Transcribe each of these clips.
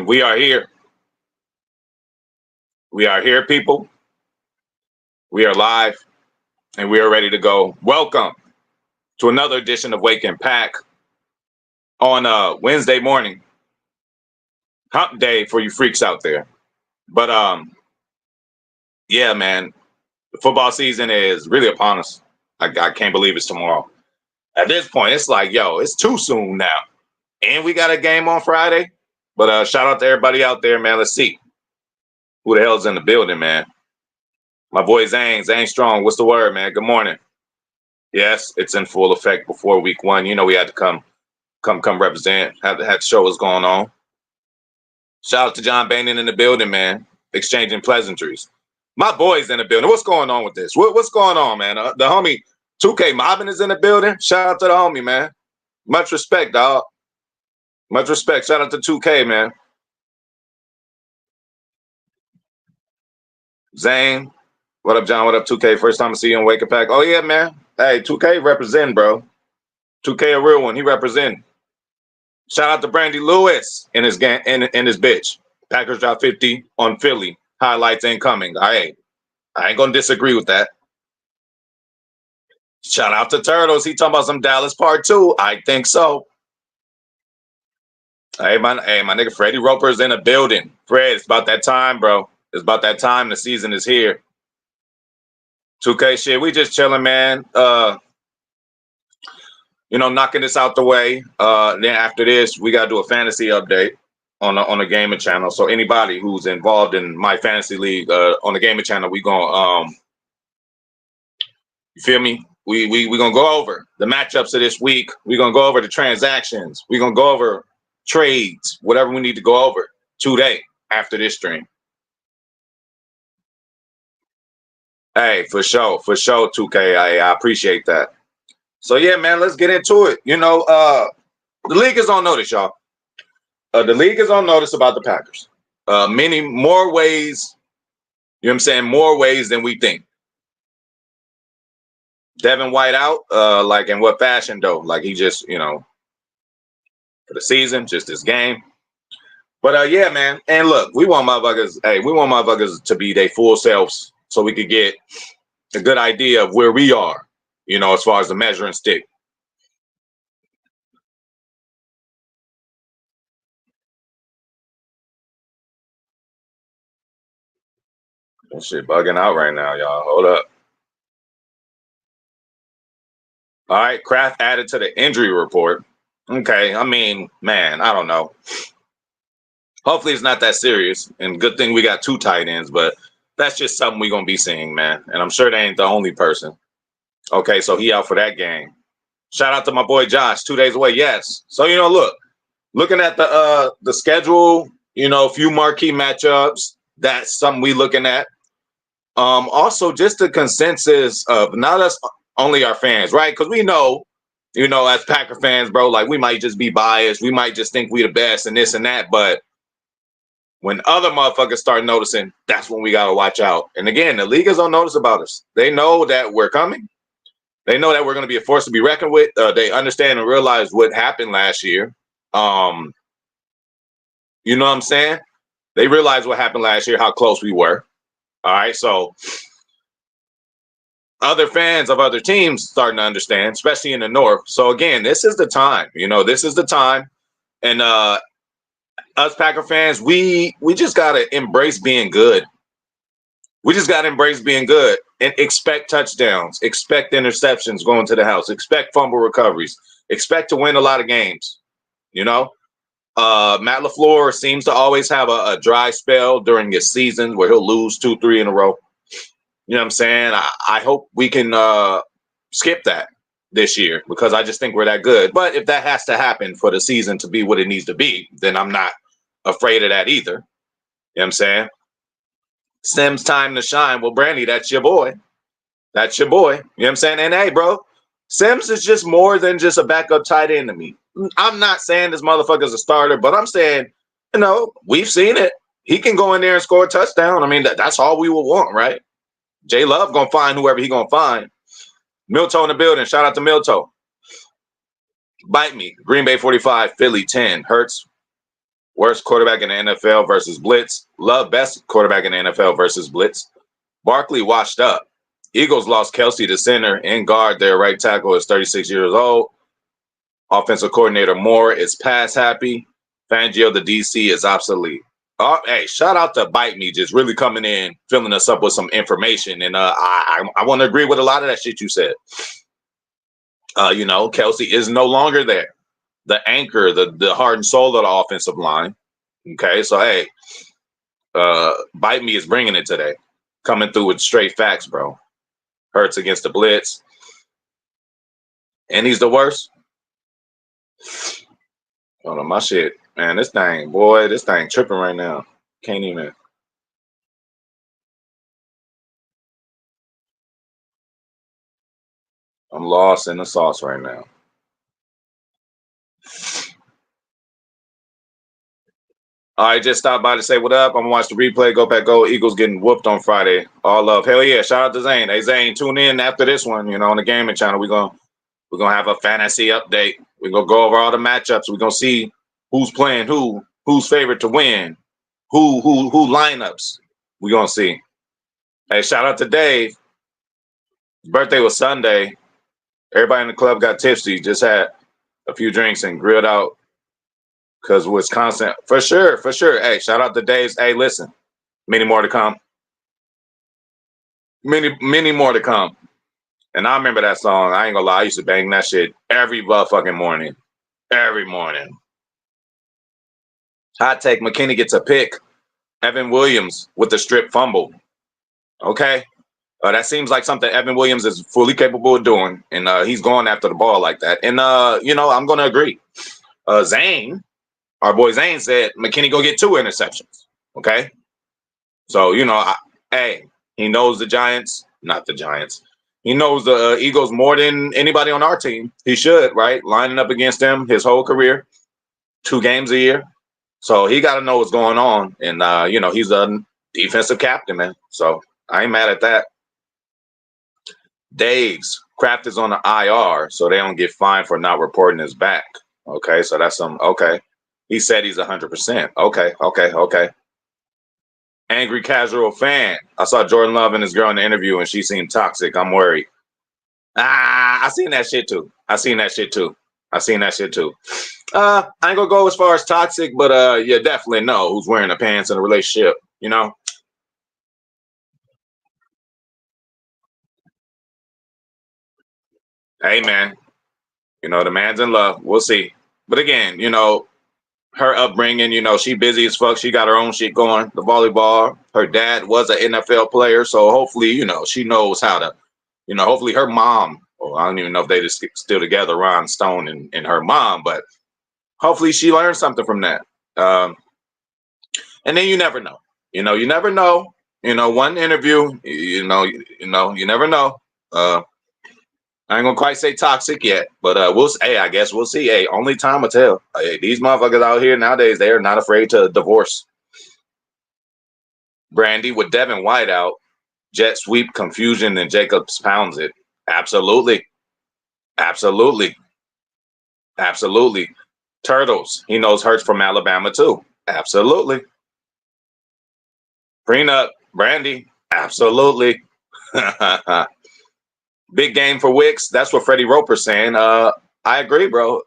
We are here. We are here, people. We are live and we are ready to go. Welcome to another edition of Wake and Pack on Wednesday morning. Hump day for you freaks out there. But yeah, man, the football season is really upon us. I can't believe it's tomorrow. At this point, it's like, yo, it's too soon now. And we got a game on Friday. But shout out to everybody out there, man. Let's see who the hell's in the building, man. My boy Zane Strong. What's the word, man? Good morning. Yes, it's in full effect before week one. You know we had to come represent, had to show what's going on. Shout out to John Bainon in the building, man. Exchanging pleasantries. My boy's in the building. What's going on with this? What's going on, man? The homie 2K Mobbin is in the building. Shout out to the homie, man. Much respect, dog. Much respect. Shout out to 2K, man. Zane. What up, John? What up, 2K? First time I see you on Wake Up Pack. Oh, yeah, man. Hey, 2K represent, bro. 2K a real one. He represent. Shout out to Brandy Lewis and his gang and his bitch. Packers drop 50 on Philly. Highlights incoming. I ain't gonna disagree with that. Shout out to Turtles. He talking about some Dallas part 2. I think so. Hey, my nigga Freddie Roper's in the building. Fred, it's about that time, bro. It's about that time. The season is here. 2K shit. We just chilling, man. Knocking this out the way. Then after this, we gotta do a fantasy update on the gaming channel. So anybody who's involved in my fantasy league on the gaming channel, we gonna you feel me? We gonna go over the matchups of this week. We gonna go over the transactions. We gonna go over trades, whatever we need to go over today after this stream. Hey, for sure, 2K. I appreciate that. So yeah, man, let's get into it. The league is on notice, y'all. The league is on notice about the Packers. Many more ways, you know what I'm saying? More ways than we think. Devin White out, like in what fashion though? Like he just, for the season, just this game. But yeah, man. And look, we want motherfuckers to be their full selves so we could get a good idea of where we are, as far as the measuring stick. That shit bugging out right now, y'all. Hold up. All right, Kraft added to the injury report. Okay, I mean, man, I don't know. Hopefully it's not that serious. And good thing we got 2 tight ends, but that's just something we're going to be seeing, man. And I'm sure they ain't the only person. Okay, so he out for that game. Shout out to my boy Josh, 2 days away. Yes. So, looking at the schedule, a few marquee matchups, that's something we looking at. Also, just the consensus of not us only our fans, right? Because we know, as Packer fans, bro, like we might just be biased. We might just think we the best and this and that. But when other motherfuckers start noticing, that's when we got to watch out. And again, the league is on notice about us. They know that we're coming. They know that we're going to be a force to be reckoned with. They understand and realize what happened last year. You know what I'm saying? They realize what happened last year, how close we were. All right, so other fans of other teams starting to understand, especially in the North. So again, this is the time. This is the time. And us Packer fans, we just gotta embrace being good. We just gotta embrace being good and expect touchdowns, expect interceptions going to the house, expect fumble recoveries, expect to win a lot of games. Matt LaFleur seems to always have a dry spell during his season where he'll lose 2-3 in a row. You know what I'm saying? I hope we can skip that this year because I just think we're that good. But if that has to happen for the season to be what it needs to be, then I'm not afraid of that either. You know what I'm saying? Sims time to shine. Well, Brandy, that's your boy. That's your boy. You know what I'm saying? And hey, bro, Sims is just more than just a backup tight end to me. I'm not saying this motherfucker's a starter, but I'm saying, we've seen it. He can go in there and score a touchdown. I mean, that's all we would want, right? J Love gonna find whoever he gonna find. Milto in the building. Shout out to Milto. Bite me. Green Bay 45, Philly 10. Hurts Worst quarterback in the NFL versus blitz. Love best quarterback in the NFL versus blitz. Barkley washed up. Eagles lost Kelsey to center and guard. Their right tackle is 36 years old. Offensive coordinator Moore is pass happy. Fangio, the DC, is obsolete. Oh, hey, shout out to Bite Me, just really coming in, filling us up with some information. And I want to agree with a lot of that shit you said. Kelsey is no longer there. The anchor, the heart and soul of the offensive line. Okay, so hey, Bite Me is bringing it today. Coming through with straight facts, bro. Hurts against the blitz. And he's the worst. Hold on, my shit. Man, this thing tripping right now. Can't even. I'm lost in the sauce right now. All right, just stop by to say what up. I'm gonna watch the replay. Go back, go. Eagles getting whooped on Friday. All love. Hell yeah. Shout out to Zane. Hey Zane, tune in after this one, on the gaming channel. We're gonna have a fantasy update. We're gonna go over all the matchups. We're gonna see who's playing who's favorite to win, who lineups. We're gonna see. Hey, shout out to Dave. His birthday was Sunday. Everybody in the club got tipsy, just had a few drinks and grilled out because Wisconsin, for sure. Hey, shout out to Dave. Hey, listen, many more to come. Many more to come. And I remember that song. I ain't gonna lie, I used to bang that shit every fucking morning. Every morning. Hot take, McKinney gets a pick. Evan Williams with the strip fumble. Okay. That seems like something Evan Williams is fully capable of doing, and he's going after the ball like that. And I'm going to agree. Zane, our boy Zane, said McKinney go get 2 interceptions. Okay, so he knows the Giants, not the Giants. He knows the Eagles more than anybody on our team. He should, right? Lining up against them his whole career, 2 games a year. So he got to know what's going on, and he's a defensive captain, man. So I ain't mad at that. Dave's Kraft is on the IR, so they don't get fined for not reporting his back. Okay, so that's okay. He said he's 100%. Okay. Angry casual fan. I saw Jordan Love and his girl in the interview, and she seemed toxic. I'm worried. I seen that shit too. I ain't gonna go as far as toxic, but you definitely know who's wearing the pants in a relationship. Hey man, the man's in love. We'll see. But again, her upbringing, she busy as fuck. She got her own shit going. The volleyball. Her dad was an NFL player, so hopefully, she knows how to. Hopefully her mom. Well, I don't even know if they just still together, Ron Stone and her mom, but hopefully she learned something from that. And then you never know. You never know. One interview. You never know. I ain't gonna quite say toxic yet, but I guess we'll see. Hey, only time will tell. Hey, these motherfuckers out here nowadays, they are not afraid to divorce. Brandy with Devin White out, jet sweep, confusion, and Jacobs pounds it. Absolutely. Turtles, he knows Hurts from Alabama too. Absolutely. Prenup, Brandy. Absolutely. Big game for Wicks. That's what Freddie Roper's saying. I agree, bro.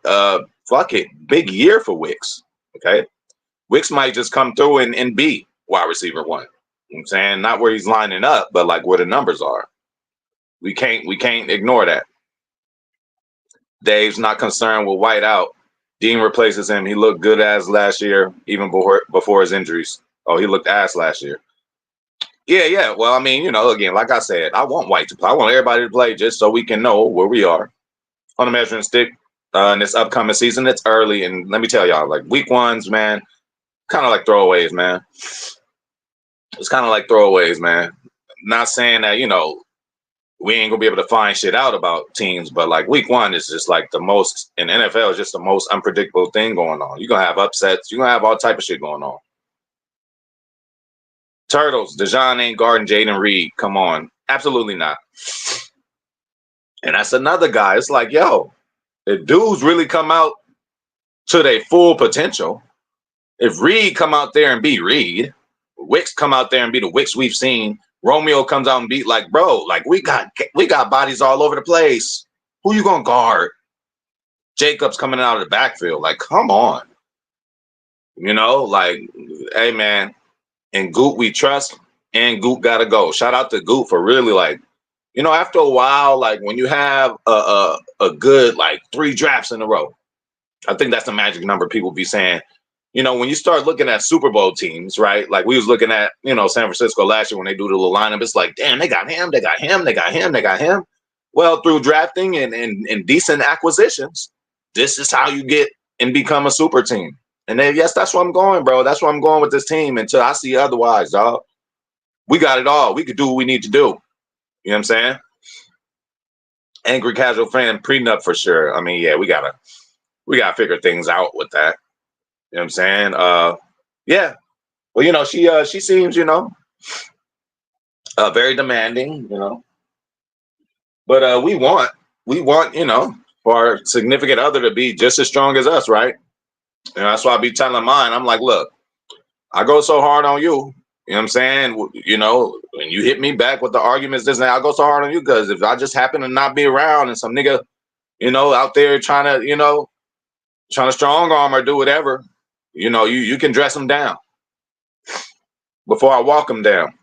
Fuck it. Big year for Wicks. Okay. Wicks might just come through and be wide receiver 1. You know what I'm saying? Not where he's lining up, but like where the numbers are. We can't ignore that. Dave's not concerned with White out. Dean replaces him. He looked good as last year, even before his injuries. Oh, he looked ass last year. Yeah. Well, I mean, again, like I said, I want White to play. I want everybody to play just so we can know where we are on the measuring stick in this upcoming season. It's early, and let me tell y'all, like week 1s, man, kind of like throwaways, man. It's kind of like throwaways, man. Not saying that we ain't gonna be able to find shit out about teams, but like week 1 is just like the most in NFL is just the most unpredictable thing going on. You're gonna have upsets. You're gonna have all type of shit going on. Turtles, Dejon ain't guarding Jaden Reed. Come on. Absolutely not. And that's another guy. It's like, yo, if dudes really come out to their full potential, If Reed come out there and be Reed, Wicks come out there and be the Wicks we've seen, Romeo comes out and beat like, bro, like we got bodies all over the place. Who you gonna guard? Jacobs coming out of the backfield. Like, come on. You know, like, hey man, and Goot we trust, and Goot gotta go. Shout out to Goot for really like, you know, after a while, like when you have a good like 3 drafts in a row, I think that's the magic number people be saying. You know, when you start looking at Super Bowl teams, right? Like we was looking at, you know, San Francisco last year when they do the little lineup, it's like, damn, they got him, they got him, they got him, they got him. Well, through drafting and decent acquisitions, this is how you get and become a super team. And then, yes, that's where I'm going, bro. That's where I'm going with this team until I see otherwise, dog. We got it all. We could do what we need to do. You know what I'm saying? Angry casual fan prenup for sure. I mean, yeah, we gotta figure things out with that. You know what I'm saying? Yeah. Well, you know, she seems, you know, very demanding, you know. But we want, you know, for our significant other to be just as strong as us, right? And that's why I be telling mine. I'm like, look, I go so hard on you. You know what I'm saying? You know, when you hit me back with the arguments, this and that, I go so hard on you because if I just happen to not be around and some nigga, you know, out there trying to strong arm or do whatever, you know, you can dress them down before I walk them down.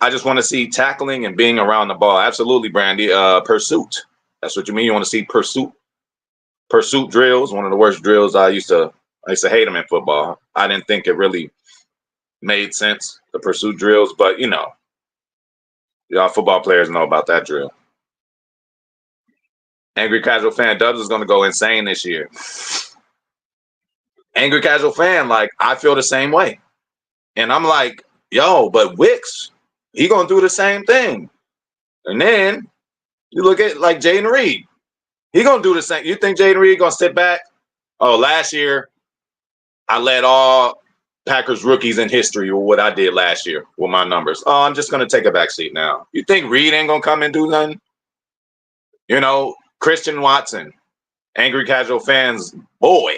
I just want to see tackling and being around the ball. Absolutely, Brandy. Pursuit. That's what you mean. You want to see pursuit. Pursuit drills. One of the worst drills. I used to hate them in football. I didn't think it really made sense, the pursuit drills, but you know, y'all football players know about that drill. Angry casual fan Dubs is going to go insane this year. Angry casual fan, like I feel the same way, and I'm like, yo, but Wicks, he gonna do the same thing. And then you look at like Jayden Reed, he gonna do the same. You think Jayden Reed gonna sit back? Oh, last year I led all Packers rookies in history with what I did last year with my numbers. Oh, I'm just gonna take a back seat now. You think Reed ain't gonna come and do nothing? You know, Christian Watson, angry casual fans, boy.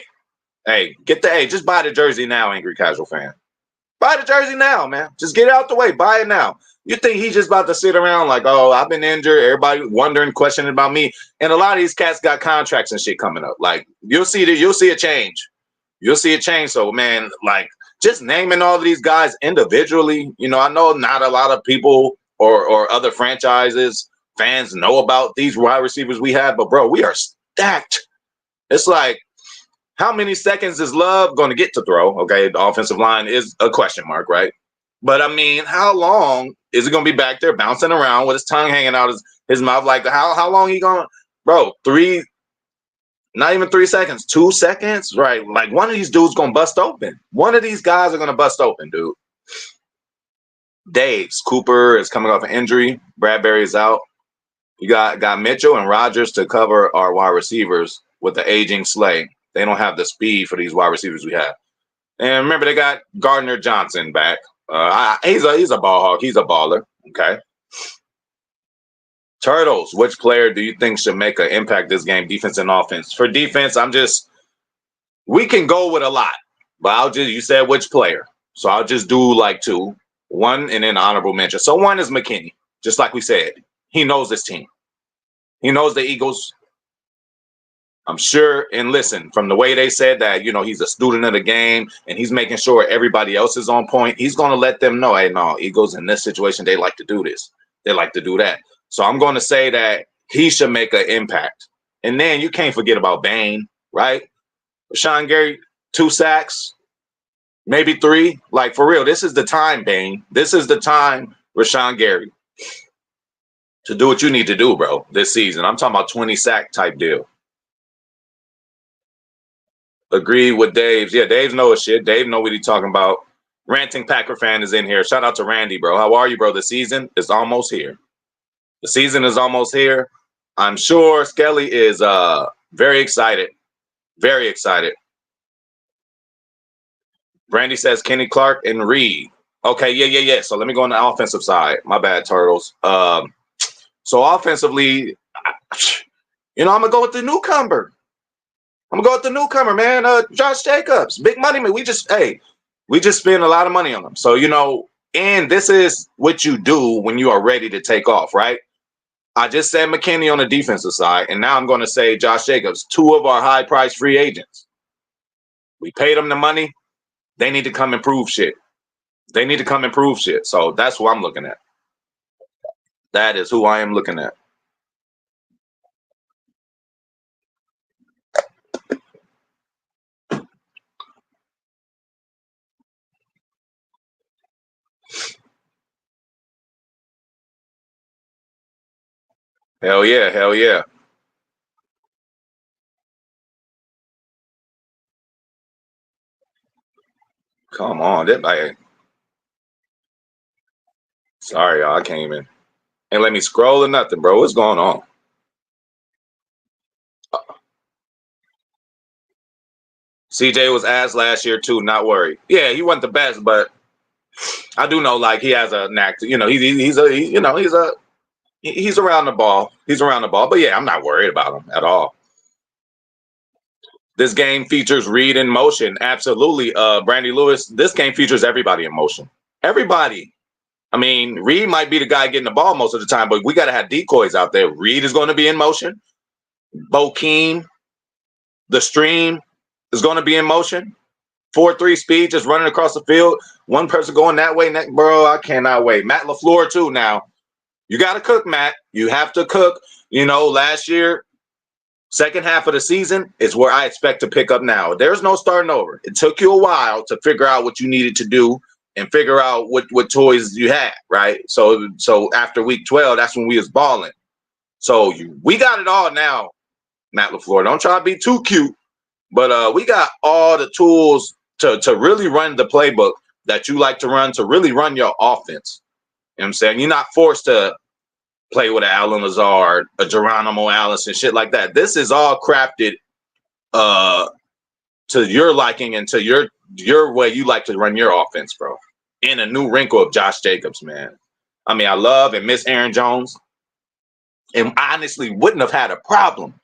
Hey, just buy the jersey now, angry casual fan. Buy the jersey now, man. Just get it out the way. Buy it now. You think he's just about to sit around like, oh, I've been injured. Everybody wondering, questioning about me. And a lot of these cats got contracts and shit coming up. Like you'll see a change. You'll see a change. So, man, like just naming all of these guys individually, you know, I know not a lot of people or other franchises, fans know about these wide receivers we have, but bro, we are stacked. It's like, how many seconds is Love going to get to throw? Okay, the offensive line is a question mark, right? But I mean, how long is he going to be back there bouncing around with his tongue hanging out his mouth? Like, how long he going? Bro, not even 3 seconds, 2 seconds, right? Like one of these dudes going to bust open. One of these guys are going to bust open, dude. Daves, Cooper is coming off an injury. Bradbury is out. You got Mitchell and Rodgers to cover our wide receivers with the aging Slay. They don't have the speed for these wide receivers we have. And remember, they got Gardner Johnson back. He's a ball hog. He's a baller. Okay. Turtles, which player do you think should make an impact this game, defense and offense? For defense, we can go with a lot, but you said which player. So I'll just do like 2, 1, and then honorable mention. So 1 is McKinney, just like we said. He knows this team. He knows the Eagles. I'm sure, and listen, from the way they said that, you know, he's a student of the game and he's making sure everybody else is on point, he's going to let them know, hey, no, Eagles in this situation, they like to do this. They like to do that. So I'm going to say that he should make an impact. And then you can't forget about Bane, right? Rashawn Gary, 2 sacks, maybe 3. Like, for real, this is the time, Bane. This is the time, Rashawn Gary, to do what you need to do, bro, this season. I'm talking about 20 sack type deal. Agree with Dave's. Yeah, Dave knows his shit. Dave know what he's talking about. Ranting Packer fan is in here. Shout out to Randy, bro. How are you, bro? The season is almost here. The season is almost here. I'm sure Skelly is very excited. Very excited. Brandy says Kenny Clark and Reed. Okay, yeah. So let me go on the offensive side. My bad, Turtles. So offensively, you know, I'm gonna go with the newcomer. I'm gonna go with the newcomer, man. Josh Jacobs, big money man. We just spend a lot of money on him. So and this is what you do when you are ready to take off, right? I just said McKinney on the defensive side, and now I'm going to say Josh Jacobs, two of our high-priced free agents. We paid them the money. They need to come improve shit. They need to come improve shit. So that's who I'm looking at. That is who I am looking at. Hell yeah, hell yeah. Come on, sorry, y'all, I can't even. Ain't let me scroll or nothing, bro. What's going on? CJ was asked last year too. Not worried. Yeah, he wasn't the best, but I do know like he has a knack to. He's around the ball. He's around the ball. But yeah, I'm not worried about him at all. This game features Reed in motion. Absolutely. Brandy Lewis, this game features everybody in motion. Everybody. I mean, Reed might be the guy getting the ball most of the time, but we got to have decoys out there. Reed is going to be in motion. Bokeem, the stream is going to be in motion. 4-3 speed, just running across the field. One person going that way. Bro, I cannot wait. Matt LaFleur, too, now. You got to cook, Matt. You have to cook. Last year, second half of the season is where I expect to pick up now. There's no starting over. It took you a while to figure out what you needed to do and figure out what toys you had, right? So after week 12, that's when we was balling. So we got it all now, Matt LaFleur. Don't try to be too cute, but we got all the tools to really run the playbook that you like to run, to really run your offense. You know what I'm saying? You're not forced to play with an Alan Lazard, a Geronimo Allison, shit like that. This is all crafted to your liking and to your way you like to run your offense, bro. In a new wrinkle of Josh Jacobs, man. I mean, I love and miss Aaron Jones, and honestly wouldn't have had a problem,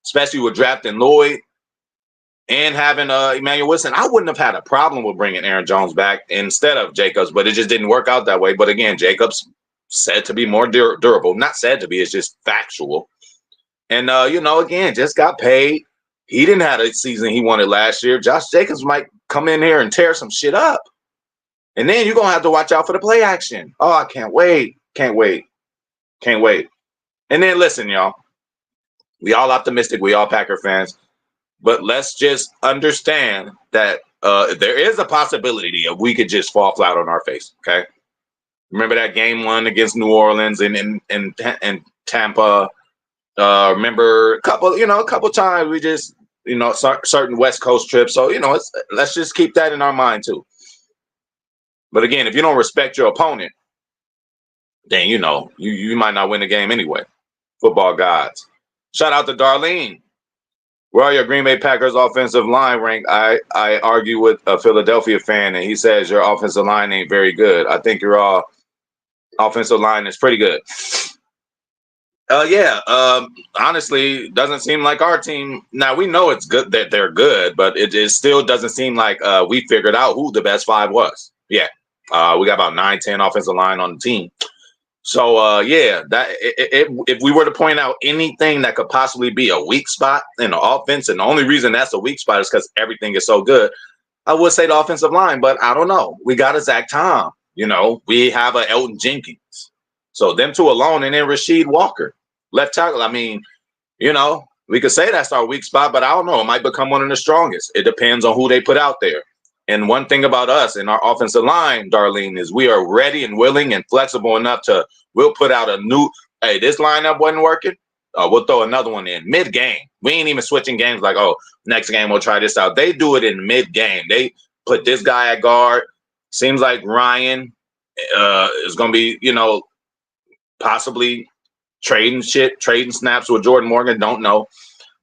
especially with drafting Lloyd and having Emmanuel Wilson. I wouldn't have had a problem with bringing Aaron Jones back instead of Jacobs, but it just didn't work out that way. But again, Jacobs said to be more durable. Not said to be, it's just factual. And, again, just got paid. He didn't have a season he wanted last year. Josh Jacobs might come in here and tear some shit up. And then you're going to have to watch out for the play action. Oh, I can't wait. Can't wait. Can't wait. And then listen, y'all. We all optimistic. We all Packer fans. But let's just understand that there is a possibility of we could just fall flat on our face, okay? Remember that game one against New Orleans and Tampa? Remember a couple times we just certain West Coast trips. So let's just keep that in our mind too. But again, if you don't respect your opponent, then you might not win the game anyway. Football gods. Shout out to Darlene. Where are your Green Bay Packers offensive line rank? I argue with a Philadelphia fan, and he says your offensive line ain't very good. I think your offensive line is pretty good. Honestly, doesn't seem like our team. Now we know it's good that they're good, but it still doesn't seem like we figured out who the best five was. Yeah, we got about 9-10 offensive line on the team. So if we were to point out anything that could possibly be a weak spot in the offense, and the only reason that's a weak spot is because everything is so good, I would say the offensive line. But I don't know. We got a Zach Tom. We have a Elton Jenkins. So them two alone, and then Rasheed Walker, left tackle. I mean, we could say that's our weak spot, but I don't know. It might become one of the strongest. It depends on who they put out there. And one thing about us in our offensive line, Darlene, is we are ready and willing and flexible enough we'll put out a new, hey, this lineup wasn't working. We'll throw another one in mid-game. We ain't even switching games like, oh, next game we'll try this out. They do it in mid-game. They put this guy at guard. Seems like Ryan is going to be, possibly trading snaps with Jordan Morgan. Don't know.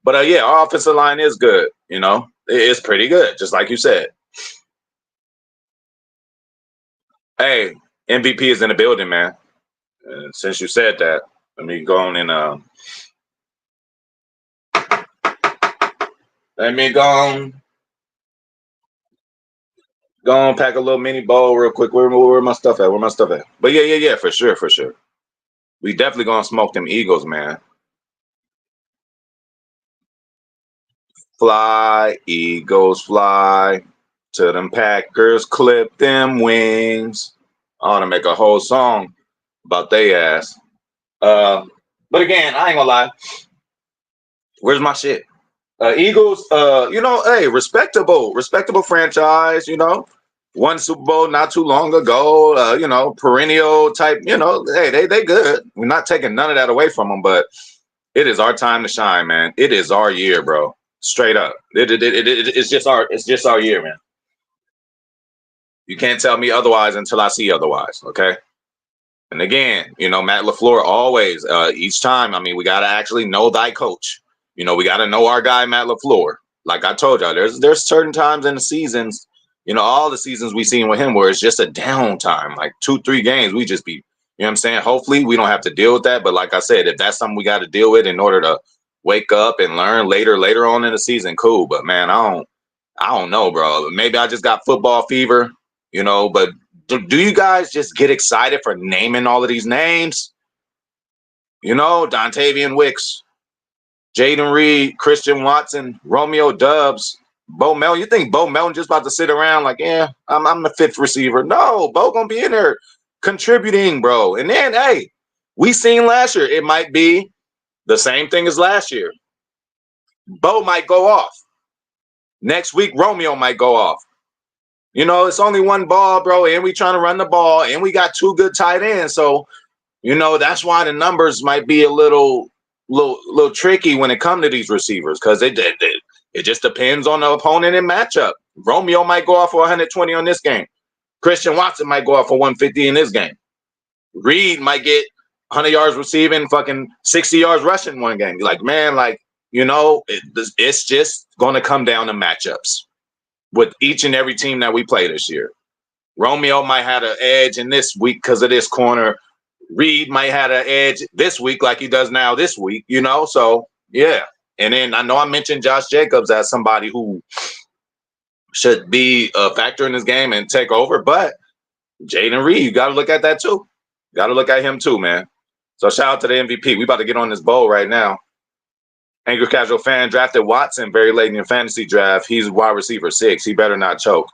But, our offensive line is good. It's pretty good, just like you said. Hey, MVP is in the building, man. Since you said that, let me go on and Let me go on, pack a little mini bowl real quick. Where my stuff at? Where my stuff at? But yeah, for sure, for sure. We definitely gonna smoke them Eagles, man. Fly, Eagles, fly. To them Packers, clip them wings. I want to make a whole song about they ass. Uh, but again, I ain't gonna lie. Where's my shit? Eagles, hey, respectable franchise, won Super Bowl not too long ago, perennial type, hey, they good. We're not taking none of that away from them, but it is our time to shine, man. It is our year, bro. Straight up. It's just our year, man. You can't tell me otherwise until I see otherwise, okay? And again, Matt LaFleur always, each time, I mean, we got to actually know thy coach. We got to know our guy, Matt LaFleur. Like I told y'all, there's certain times in the seasons, all the seasons we've seen with him where it's just a downtime, like 2-3 games, we just be, what I'm saying? Hopefully we don't have to deal with that. But like I said, if that's something we got to deal with in order to wake up and learn later on in the season, cool. But man, I don't know, bro. Maybe I just got football fever, but do you guys just get excited for naming all of these names? Dontavian Wicks, Jaden Reed, Christian Watson, Romeo Dubs, Bo Melton. You think Bo Melton just about to sit around like, yeah, I'm the fifth receiver? No, Bo gonna be in there contributing, bro. And then, hey, we seen last year it might be the same thing as last year. Bo might go off. Next week, Romeo might go off. It's only one ball, bro, and we trying to run the ball, and we got two good tight ends. So, that's why the numbers might be a little tricky when it comes to these receivers, because it just depends on the opponent and matchup. Romeo might go off for 120 on this game. Christian Watson might go off for 150 in this game. Reed might get 100 yards receiving, fucking 60 yards rushing one game. Like, man, it's just going to come down to matchups with each and every team that we play this year. Romeo might have an edge in this week because of this corner. Reed might have an edge this week like he does now this week, So, yeah. And then I know I mentioned Josh Jacobs as somebody who should be a factor in this game and take over. But Jaden Reed, you got to look at that too. Got to look at him too, man. So shout out to the MVP. We about to get on this bowl right now. Angry Casual Fan drafted Watson very late in your fantasy draft. He's wide receiver 6. He better not choke.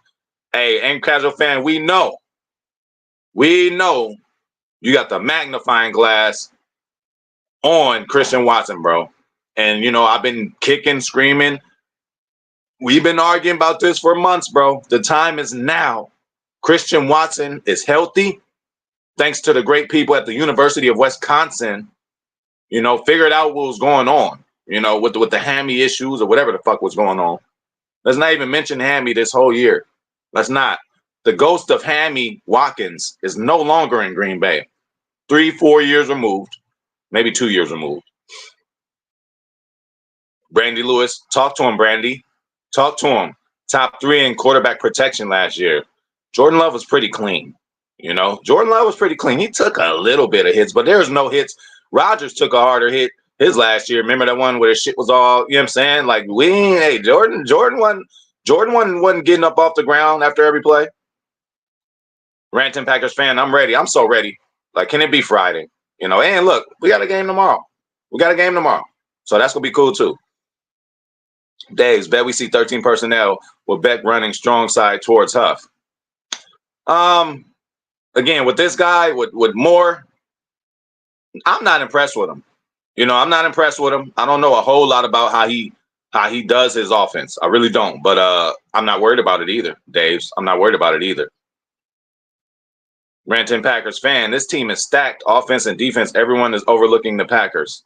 Hey, Angry Casual Fan, we know you got the magnifying glass on Christian Watson, bro. And, I've been kicking, screaming. We've been arguing about this for months, bro. The time is now. Christian Watson is healthy, thanks to the great people at the University of Wisconsin, figured out what was going on, with the hammy issues or whatever the fuck was going on. Let's not even mention hammy this whole year. Let's not. The ghost of Hammy Watkins is no longer in Green Bay. 3-4 years removed, maybe 2 years removed. Brandy Lewis, talk to him, Brandy. Talk to him. Top 3 in quarterback protection last year. Jordan Love was pretty clean. Jordan Love was pretty clean. He took a little bit of hits, but there was no hits. Rodgers took a harder hit his last year. Remember that one where the shit was all, you know what I'm saying? Like, Jordan wasn't getting up off the ground after every play. Ranting Packers fan, I'm ready. I'm so ready. Like, can it be Friday? And look, we got a game tomorrow. So that's going to be cool too. Dave's bet we see 13 personnel with Beck running strong side towards Huff. Again, with this guy, with Moore, I'm not impressed with him. I'm not impressed with him. I don't know a whole lot about how he does his offense. I really don't. But I'm not worried about it either, Dave's. I'm not worried about it either. Ranting Packers fan, this team is stacked, offense and defense. Everyone is overlooking the Packers.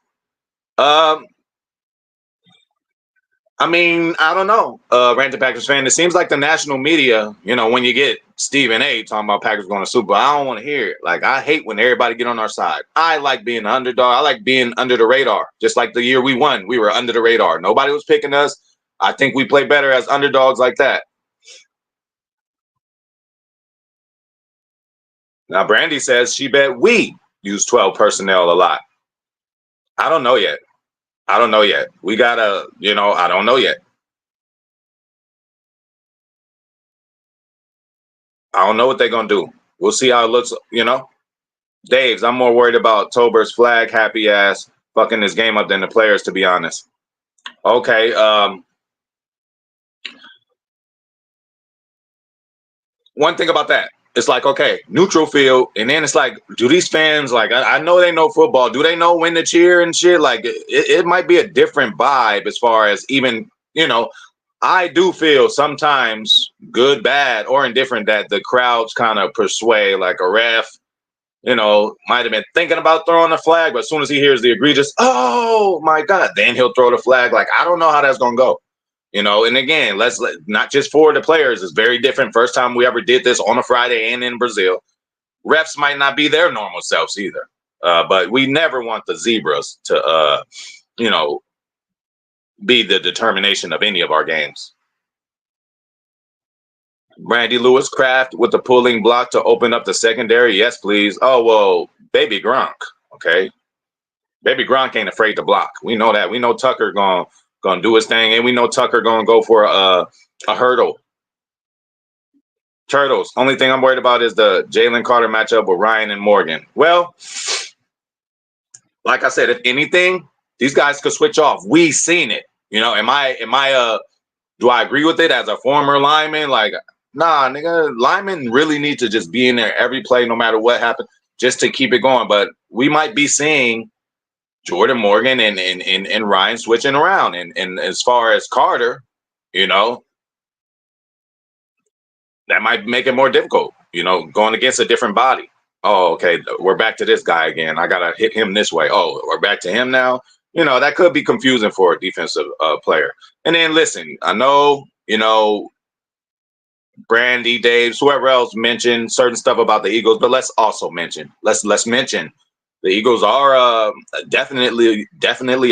I mean, I don't know. Ranting Packers fan, it seems like the national media, when you get Stephen A. talking about Packers going to Super Bowl, I don't want to hear it. Like, I hate when everybody get on our side. I like being the underdog. I like being under the radar. Just like the year we won, we were under the radar. Nobody was picking us. I think we play better as underdogs like that. Now, Brandy says she bet we use 12 personnel a lot. I don't know yet. We got to, I don't know yet. I don't know what they're gonna do. We'll see how it looks. Dave's. I'm more worried about Tolbert's flag happy ass fucking this game up than the players, to be honest. Okay. One thing about that, it's like, okay, neutral field, and then it's like, do these fans, like, I know they know football, do they know when to cheer and shit? Like, it might be a different vibe as far as even, I do feel sometimes good, bad, or indifferent that the crowds kind of persuade, like a ref, might have been thinking about throwing the flag, but as soon as he hears the egregious, oh my God, then he'll throw the flag. Like, I don't know how that's going to go. And again, let's not just for the players. It's very different. First time we ever did this on a Friday and in Brazil. Refs might not be their normal selves either. But we never want the zebras to, be the determination of any of our games. Brandy Lewis Craft with the pulling block to open up the secondary. Yes, please. Oh, well, baby Gronk. Okay. Baby Gronk ain't afraid to block. We know that. We know Tucker gonna do his thing, and we know Tucker gonna go for a hurdle. Turtles. Only thing I'm worried about is the Jalen Carter matchup with Ryan and Morgan. Well, like I said, if anything, these guys could switch off. We seen it. Am I do I agree with it as a former lineman? Like, nah, nigga, linemen really need to just be in there every play, no matter what happens, just to keep it going. But we might be seeing Jordan Morgan and Ryan switching around. And as far as Carter, that might make it more difficult, going against a different body. Oh, okay, we're back to this guy again. I got to hit him this way. Oh, we're back to him now. That could be confusing for a defensive player. And then listen, I know, Brandy, Daves, whoever else mentioned certain stuff about the Eagles, but let's also mention, let's mention the Eagles are definitely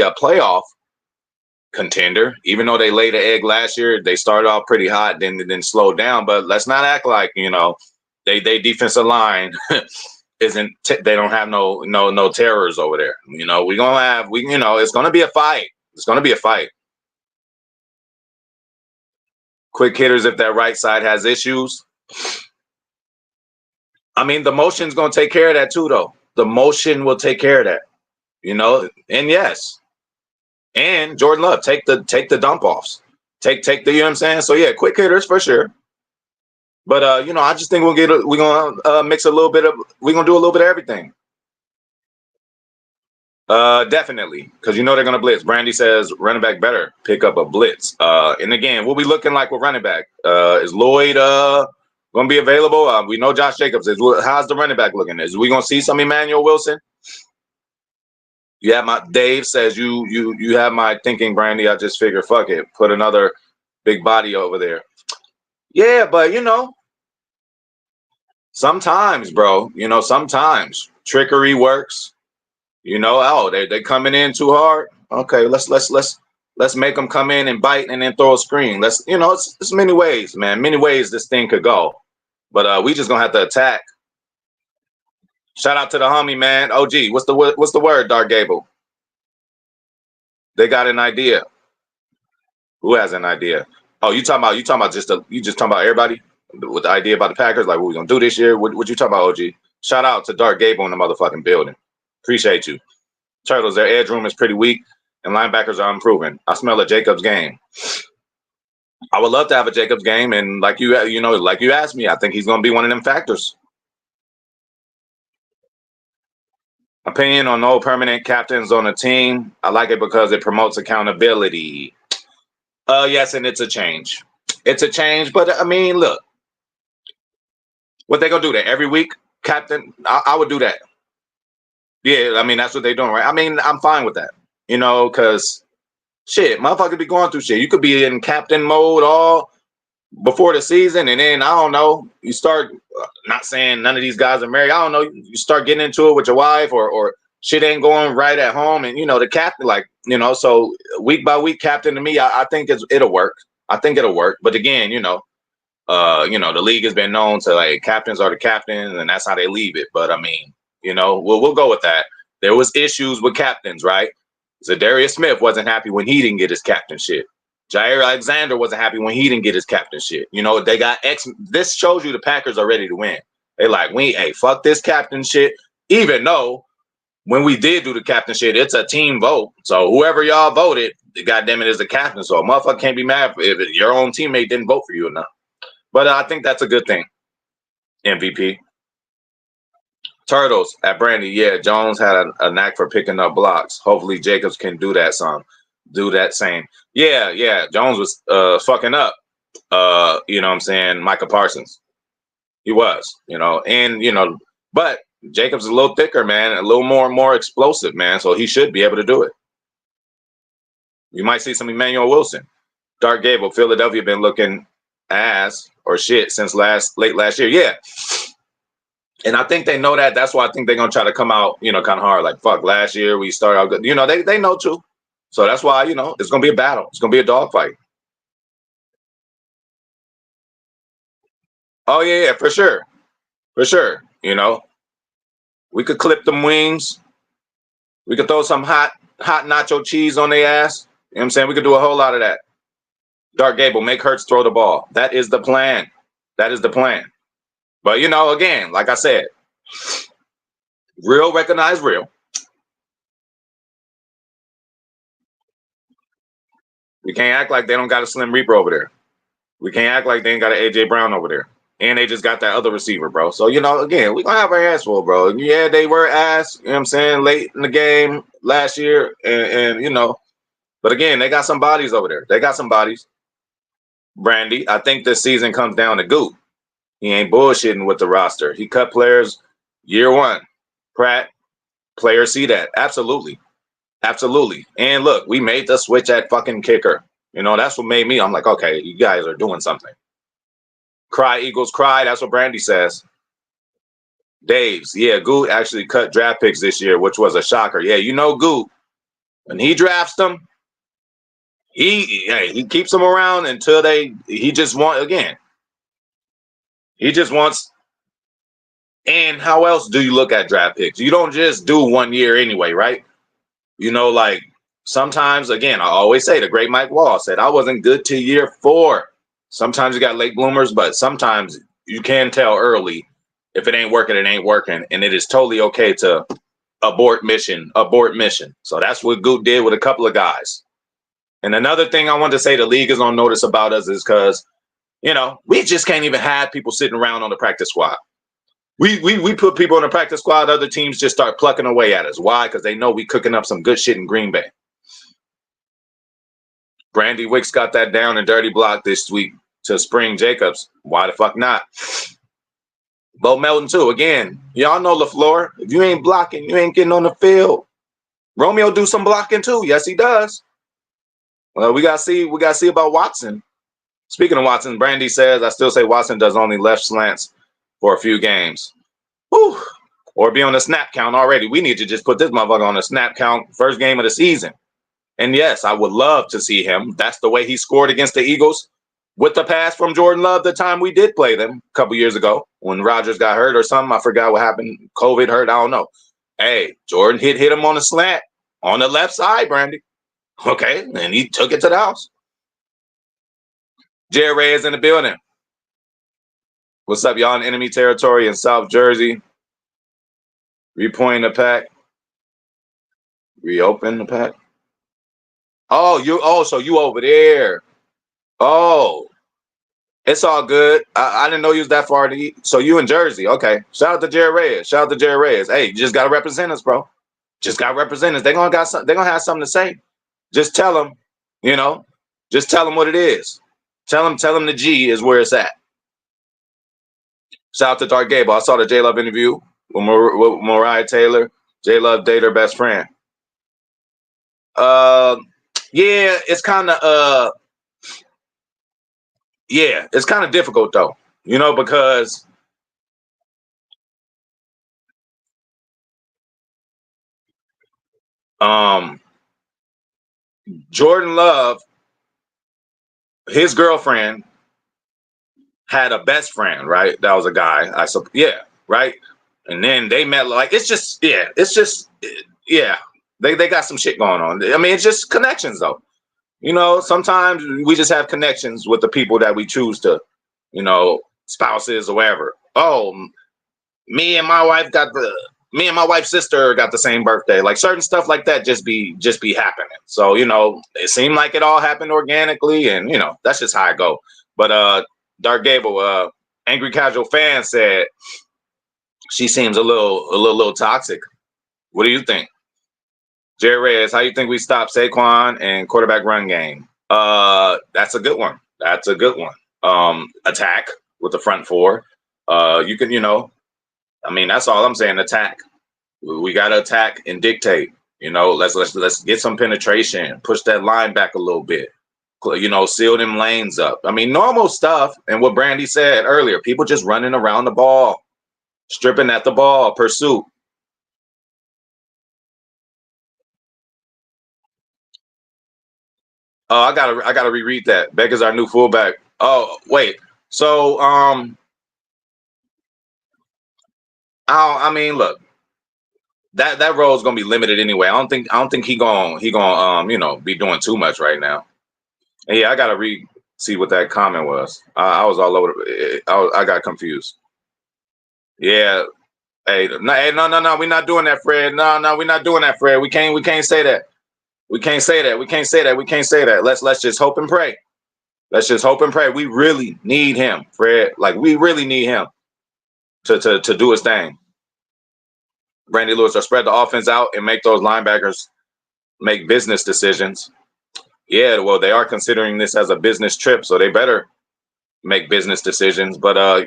a playoff contender. Even though they laid an egg last year, they started off pretty hot, then slowed down. But let's not act like they defensive line isn't. They don't have no terrors over there. We're gonna have it's gonna be a fight. It's gonna be a fight. Quick hitters if that right side has issues. I mean, the motion's gonna take care of that too, though. The motion will take care of that. And yes. And Jordan Love, take the dump offs. Take the, you know what I'm saying? So yeah, quick hitters for sure. But I just think we're gonna mix a little bit of, we're gonna do a little bit of everything. Definitely, because they're gonna blitz. Brandy says running back better pick up a blitz. And again, we'll be looking like with running back. Is Lloyd gonna be available? We know Josh Jacobs is. How's the running back looking? Is we gonna see some Emmanuel Wilson? Yeah, Dave says you have my thinking, Brandy. I just figured, fuck it, put another big body over there. Yeah, but sometimes, bro, sometimes trickery works. Oh, they coming in too hard. Okay, let's make them come in and bite and then throw a screen. It's many ways, man. Many ways this thing could go, but we just gonna have to attack. Shout out to the homie, man. OG, what's the word, Dark Gable? They got an idea. Who has an idea? Oh, you talking about you just talking about everybody with the idea about the Packers, like what we gonna do this year? What you talking about, OG? Shout out to Dark Gable in the motherfucking building. Appreciate you. Turtles, their edge room is pretty weak, and linebackers are improving. I smell a Jacobs game. I would love to have a Jacobs game, and like you asked me, I think he's gonna be one of them factors. Opinion on no permanent captains on a team. I like it because it promotes accountability. Yes, and it's a change. It's a change, but I mean, look, what they gonna do that every week, captain? I would do that. Yeah, I mean that's what they're doing, right? I mean, I'm fine with that, because shit, motherfuckers be going through shit. You could be in captain mode all before the season, and then I don't know, you start not saying none of these guys are married. I don't know, you start getting into it with your wife, or shit ain't going right at home, and the captain, like so week by week captain to me, I think it'll work. I think it'll work, but again, the league has been known to like captains are the captains, and that's how they leave it. But I mean, we'll go with that. There was issues with captains, right? Zadarius Smith wasn't happy when he didn't get his captainship. Jair Alexander wasn't happy when he didn't get his captain shit. You know, they got X. This shows you the Packers are ready to win. They like, hey, fuck this captain shit. Even though when we did do the captain shit, it's a team vote. So whoever y'all voted, goddamn it, is the captain. So a motherfucker can't be mad if your own teammate didn't vote for you enough. But I think that's a good thing. MVP. Turtles at Brandy. Yeah, Jones had a knack for picking up blocks. Hopefully Jacobs can do that same. Yeah. Jones was fucking up. You know what I'm saying? Micah Parsons. He was, and but Jacobs is a little thicker, man, a little more explosive, man. So he should be able to do it. You might see some Emmanuel Wilson. Dark Gable, Philadelphia been looking ass or shit since late last year. Yeah. And I think they know that. That's why I think they're gonna try to come out, kind of hard. Like, fuck, last year we started out good. They know too. So that's why, it's gonna be a battle. It's gonna be a dogfight. Oh yeah, for sure. For sure. We could clip them wings. We could throw some hot nacho cheese on their ass. You know what I'm saying? We could do a whole lot of that. Dark Gable, make Hurts throw the ball. That is the plan. That is the plan. But, again, like I said, real recognize real. We can't act like they don't got a Slim Reaper over there. We can't act like they ain't got an A.J. Brown over there. And they just got that other receiver, bro. So, again, we're going to have our ass full, bro. Yeah, they were ass, you know what I'm saying, late in the game last year. And but again, they got some bodies over there. They got some bodies. Brandy, I think this season comes down to Goot. He ain't bullshitting with the roster. He cut players year one. Pratt, players see that. Absolutely. Absolutely. And look, we made the switch at fucking kicker. That's what made me. I'm like, okay, you guys are doing something. Cry, Eagles, cry. That's what Brandy says. Dave's. Yeah, Goot actually cut draft picks this year, which was a shocker. Yeah, Goot. When he drafts them, he keeps them around until he just wants. And how else do you look at draft picks? You don't just do 1 year anyway, right? Like sometimes, again, I always say the great Mike Wall said, I wasn't good till year 4. Sometimes you got late bloomers, but sometimes you can tell early if it ain't working, it ain't working. And it is totally okay to abort mission. So that's what Goot did with a couple of guys. And another thing I want to say the league is on notice about us is because, we just can't even have people sitting around on the practice squad. We put people on the practice squad, other teams just start plucking away at us. Why? Because they know we cooking up some good shit in Green Bay. Brandy Wicks got that down and dirty block this week to Spring Jacobs. Why the fuck not? Bo Melton too. Again, y'all know LaFleur. If you ain't blocking, you ain't getting on the field. Romeo do some blocking too. Yes, he does. Well, we gotta see about Watson. Speaking of Watson, Brandy says, I still say Watson does only left slants for a few games. Whew. Or be on the snap count already. We need to just put this motherfucker on the snap count first game of the season. And yes, I would love to see him. That's the way he scored against the Eagles with the pass from Jordan Love the time we did play them a couple years ago when Rodgers got hurt or something. I forgot what happened. COVID hurt. I don't know. Hey, Jordan hit him on the slant on the left side, Brandy. Okay, and he took it to the house. Jerry Ray is in the building. What's up, y'all? In enemy territory in South Jersey. Repoint the pack. Reopen the pack. So you over there. Oh, it's all good. I didn't know you was that far to eat. So you in Jersey. Okay. Shout out to Jerry Reyes. Hey, you just gotta represent us, bro. Just gotta represent us. They're gonna have something to say. Just tell them, just tell them what it is. Tell them the G is where it's at. Shout out to Dark Gable. I saw the J Love interview with Mariah Taylor. J Love date her best friend. Yeah, it's kind of it's kind of difficult though, because Jordan Love, his girlfriend had a best friend, right? That was a guy. Right. And then they met. Like They got some shit going on. I mean, it's just connections though. sometimes we just have connections with the people that we choose to, spouses or whatever. Oh, me and my wife got the me and my wife's sister got the same birthday. Like certain stuff like that just be happening. So, it seemed like it all happened organically, and that's just how I go. But Dark Gable, angry casual fan said she seems a little toxic. What do you think? Jerry Reyes, how you think we stop Saquon and quarterback run game? That's a good one. That's a good one. Attack with the front four. You can, I mean, that's all I'm saying. Attack. We got to attack and dictate. Let's get some penetration. Push that line back a little bit. Seal them lanes up. I mean, normal stuff. And what Brandy said earlier, people just running around the ball, stripping at the ball, pursuit. Oh, I gotta reread that. Beck is our new fullback. Oh, wait. So, I mean, look, that role is gonna be limited anyway. I don't think he gonna be doing too much right now. And yeah, I gotta see what that comment was. I was all over. I got confused. Yeah. Hey, no, no, no. We're not doing that, Fred. No, no, we're not doing that, Fred. We can't say that. We can't say that. We can't say that. We can't say that. Let's just hope and pray. Let's just hope and pray. We really need him, Fred. Like we really need him to do his thing. Brandy Lewis, or spread the offense out and make those linebackers make business decisions. Yeah, well, they are considering this as a business trip, so they better make business decisions. But I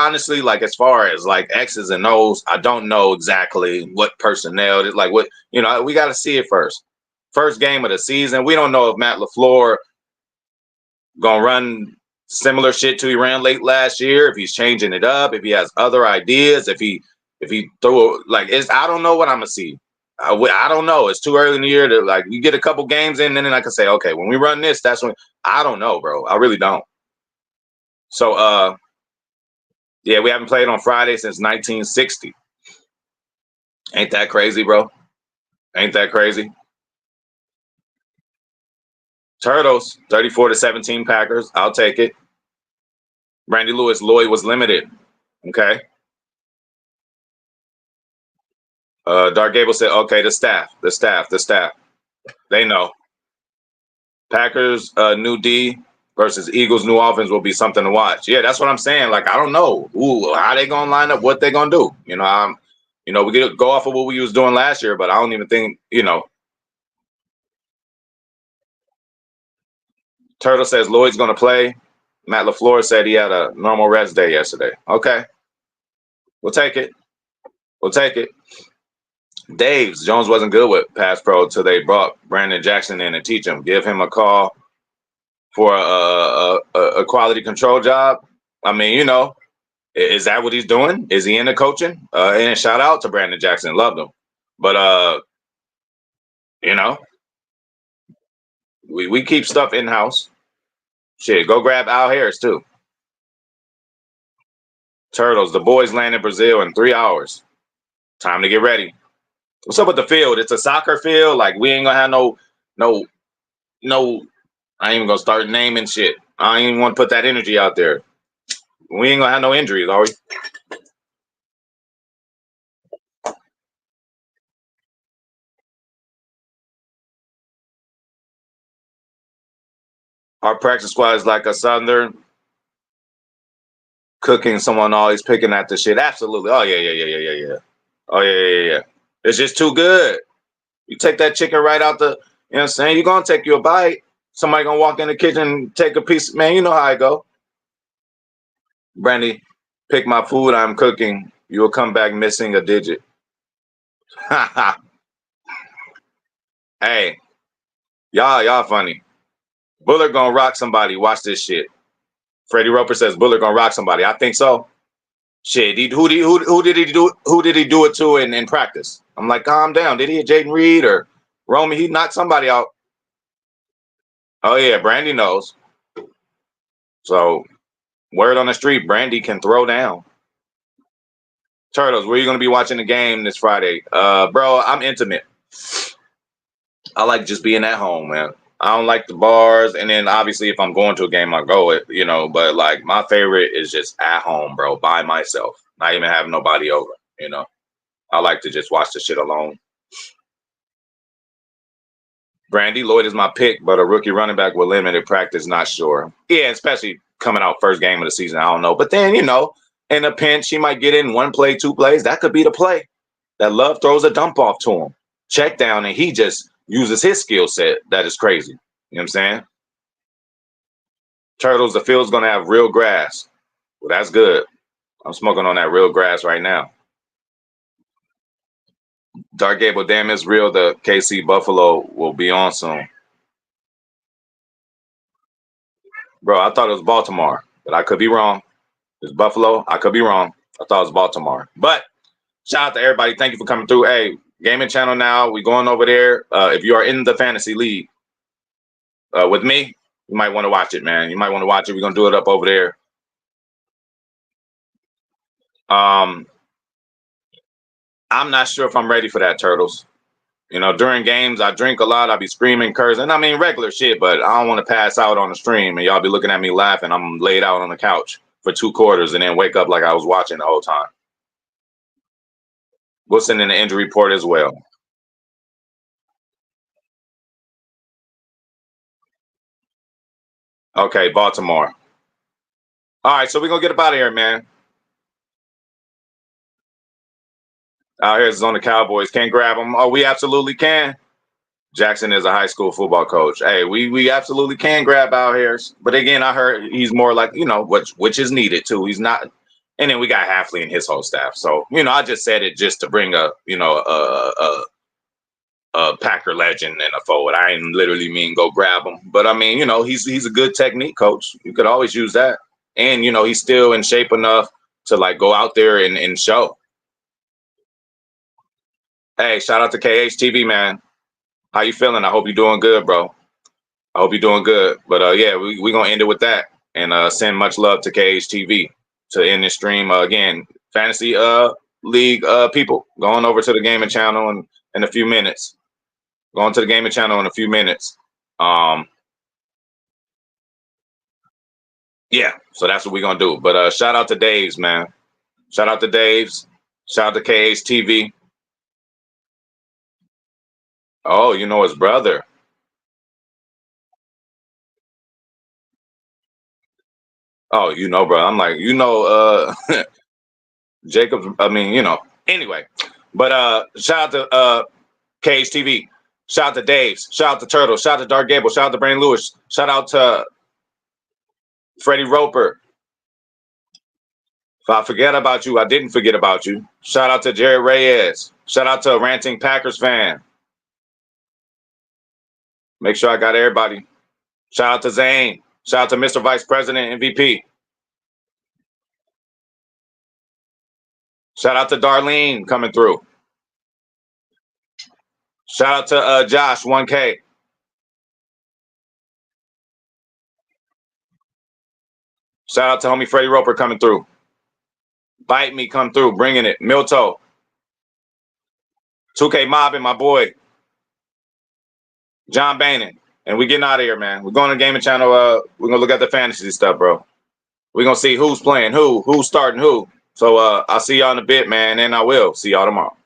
honestly, like, as far as like X's and O's, I don't know exactly what personnel. Like what we got to see it first. First game of the season, we don't know if Matt LaFleur gonna run similar shit to he ran late last year. If he's changing it up, if he has other ideas, if he throw like it's, I don't know what I'm gonna see. I don't know. It's too early in the year to like. You get a couple games in, and then I can say, okay, when we run this, that's when. I don't know, bro. I really don't. So, yeah, we haven't played on Friday since 1960. Ain't that crazy, bro? Ain't that crazy? Turtles, 34-17 Packers. I'll take it. Randy Lewis, Lloyd was limited. Okay. Dark Gable said, okay, the staff. They know. Packers, new D versus Eagles, new offense will be something to watch. Yeah, that's what I'm saying. Like, I don't know how they gonna line up, what they gonna do. We could go off of what we was doing last year, but I don't even think. Turtle says Lloyd's gonna play. Matt LaFleur said he had a normal rest day yesterday. Okay, we'll take it. We'll take it. Dave's Jones wasn't good with pass pro till they brought Brandon Jackson in and teach him. Give him a call for a quality control job. I mean, is that what he's doing? Is he into coaching? And shout out to Brandon Jackson, loved him. But you know, we keep stuff in house. Shit, go grab Al Harris too. Turtles, the boys land in Brazil in 3 hours. Time to get ready. What's up with the field? It's a soccer field. Like we ain't gonna have no. I ain't even gonna start naming shit. I ain't even want to put that energy out there. We ain't gonna have no injuries, are we? Our practice squad is like a southern cooking. Someone always picking at the shit. Absolutely. Oh yeah, yeah, yeah, yeah, yeah, yeah. Oh yeah, yeah, yeah, yeah. It's just too good. You take that chicken right out the. You know what I'm saying? You're gonna take you a bite. Somebody gonna walk in the kitchen, take a piece. Man, you know how I go. Brandy, pick my food I'm cooking. You will come back missing a digit. Hey, y'all funny. Bullard gonna rock somebody. Watch this shit. Freddie Roper says Bullard gonna rock somebody. I think so. Shit, who did he do? Who did he do it to in practice? I'm like, calm down. Did he hit Jaden Reed or Romy? He knocked somebody out. Oh yeah, Brandy knows. So word on the street, Brandy can throw down. Turtles, where you gonna be watching the game this Friday? Bro, I'm intimate. I like just being at home, man. I don't like the bars. And then obviously, if I'm going to a game, I go it, But like my favorite is just at home, bro, by myself, not even having nobody over. I like to just watch the shit alone. Brandy Lloyd is my pick, but a rookie running back with limited practice, not sure. Yeah, especially coming out first game of the season, I don't know. But then, in a pinch, he might get in one play, two plays. That could be the play. That Love throws a dump off to him. Check down, and he just uses his skill set. That is crazy. You know what I'm saying? Turtles, the field's going to have real grass. Well, that's good. I'm smoking on that real grass right now. Dark Gable, damn, it's real. The KC Buffalo will be on soon. Bro, I thought it was Baltimore, but I could be wrong. It's Buffalo. I could be wrong. I thought it was Baltimore. But shout out to everybody. Thank you for coming through. Hey, gaming channel now. We going over there. If you are in the fantasy league with me, you might want to watch it, man. You might want to watch it. We're going to do it up over there. I'm not sure if I'm ready for that, Turtles. During games, I drink a lot. I be screaming, cursing. I mean, regular shit, but I don't want to pass out on the stream and y'all be looking at me laughing. I'm laid out on the couch for 2 quarters and then wake up like I was watching the whole time. We'll send in the injury report as well. Okay, Baltimore. All right, so we're going to get up out of here, man. Out here is on the Cowboys. Can't grab them. Oh, we absolutely can. Jackson is a high school football coach. Hey, we absolutely can grab out here. But again, I heard he's more like, which is needed too. He's not. And then we got Hafley and his whole staff. So, I just said it just to bring a Packer legend and a forward. I didn't literally mean go grab him. But I mean, he's a good technique coach. You could always use that. And, he's still in shape enough to like go out there and show. Hey, shout out to KHTV, man. How you feeling? I hope you're doing good, bro. I hope you're doing good. But yeah, we're going to end it with that. And send much love to KHTV to end this stream. Again, Fantasy League people going over to the gaming channel in a few minutes. Going to the gaming channel in a few minutes. Yeah, so that's what we're going to do. But shout out to Dave's, man. Shout out to Dave's. Shout out to KHTV. Oh, his brother. Oh, bro. I'm like, Jacob. I mean, Anyway, but shout out to KHTV. Shout out to Dave's. Shout out to Turtle. Shout out to Dark Gable. Shout out to Brain Lewis. Shout out to Freddie Roper. If I forget about you, I didn't forget about you. Shout out to Jared Reyes. Shout out to Ranting Packers fan. Make sure I got everybody. Shout out to Zane. Shout out to Mr. Vice President MVP. Shout out to Darlene coming through. Shout out to Josh 1K. Shout out to homie Freddie Roper coming through. Bite Me come through, bringing it. Milto. 2K Mobbing, my boy. John Bannon. And we getting out of here, man. We're going to gaming channel. We're going to look at the fantasy stuff, bro. We're going to see who's playing who's starting who. So I'll see y'all in a bit, man. And I will see y'all tomorrow.